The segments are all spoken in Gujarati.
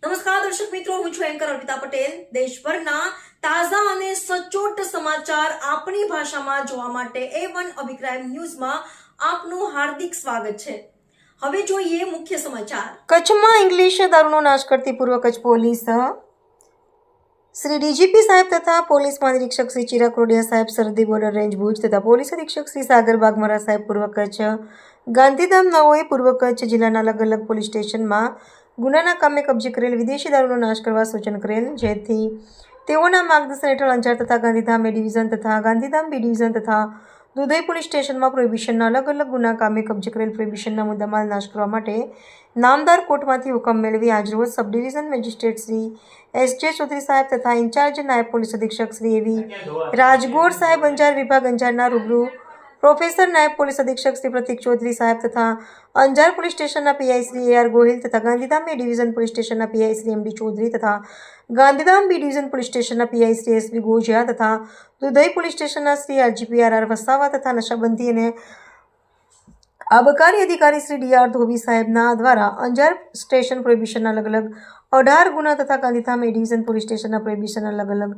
નમસ્કાર દર્શક મિત્રો, હું છું એન્કર અર્પિતા પટેલ। દેશભરના તાજા અને સચોટ સમાચાર આપણી ભાષામાં જોવા માટે A1 અભિક્રાઇમ ન્યૂઝમાં આપનું હાર્દિક સ્વાગત છે। હવે જોઈએ મુખ્ય સમાચાર। કચ્છમાં ઇંગ્લિશ દારૂનો નાશ કરતી પૂર્વ કચ્છ પોલીસ શ્રી ડીજીપી સાહેબ તથા પોલીસ મહાનિરીક્ષક શ્રી ચિરાગ રોડિયા સાહેબ, સરહદી બોર્ડર રેન્જ ભુજ તથા પોલીસ અધિક્ષક શ્રી સાગર બાગમરા સાહેબ, પૂર્વ કચ્છ ગાંધીધામ નાઓએ પૂર્વ કચ્છ જિલ્લાના અલગ અલગ પોલીસ સ્ટેશનમાં ગુનાના કામે કબજે કરેલ વિદેશી દારૂનો નાશ કરવા સૂચન કરેલ, જેથી તેઓના માર્ગદર્શન હેઠળ અંજાર તથા ગાંધીધામ એ ડિવિઝન તથા ગાંધીધામ બી ડિવિઝન તથા દુધઈ પોલીસ સ્ટેશનમાં પ્રોહિબિશનના અલગ અલગ ગુના કામે કબજે કરેલ પ્રોહિબિશનના મુદ્દામાલ નાશ કરવા માટે નામદાર કોર્ટમાંથી હુકમ મેળવી આજરોજ sub division magistrate Shri S.J. Chaudhary સાહેબ તથા ઇન્ચાર્જ નાયબ પોલીસ અધિક્ષક શ્રી A.V. રાજગોર સાહેબ, અંજાર વિભાગ અંજારના રૂબરૂ પ્રોફેસર નાયબ પોલીસ અધિક્ષક શ્રી પ્રતિક ચૌધરી સાહેબ તથા અંજાર પોલીસ સ્ટેશનના પીઆઈ શ્રી A.R. ગોહિલ તથા ગાંધીધામ એ ડિવિઝન પોલીસ સ્ટેશનના પીઆઈ શ્રી M.D. ચૌધરી તથા ગાંધીધામ બી ડિવિઝન પોલીસ સ્ટેશનના પીઆઈ શ્રી S.V. ગોજિયા તથા દુધઈ પોલીસ સ્ટેશનના શ્રી RGP R.R. વસાવા તથા નશાબંધી અને આબકારી અધિકારી શ્રી D.R. ધોબી સાહેબના દ્વારા અંજાર સ્ટેશન પ્રોહિબિશનના અલગ અલગ 18 ગુના તથા ગાંધીધામ એ ડિવિઝન પોલીસ સ્ટેશનના પ્રોહિબિશનના અલગ અલગ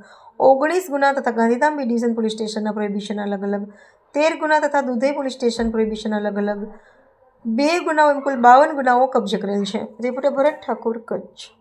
19 ગુના તથા ગાંધીધામ બી ડિવિઝન પોલીસ સ્ટેશનના પ્રોહિબિશનના અલગ અલગ 13 ગુના તથા દુધઈ પોલીસ સ્ટેશન પ્રોહિબિશનના અલગ અલગ 2 ગુનાઓ એમ કુલ 52 ગુનાઓ કબજે કરેલ છે। રિપોર્ટર ભરત ઠાકોર, કચ્છ।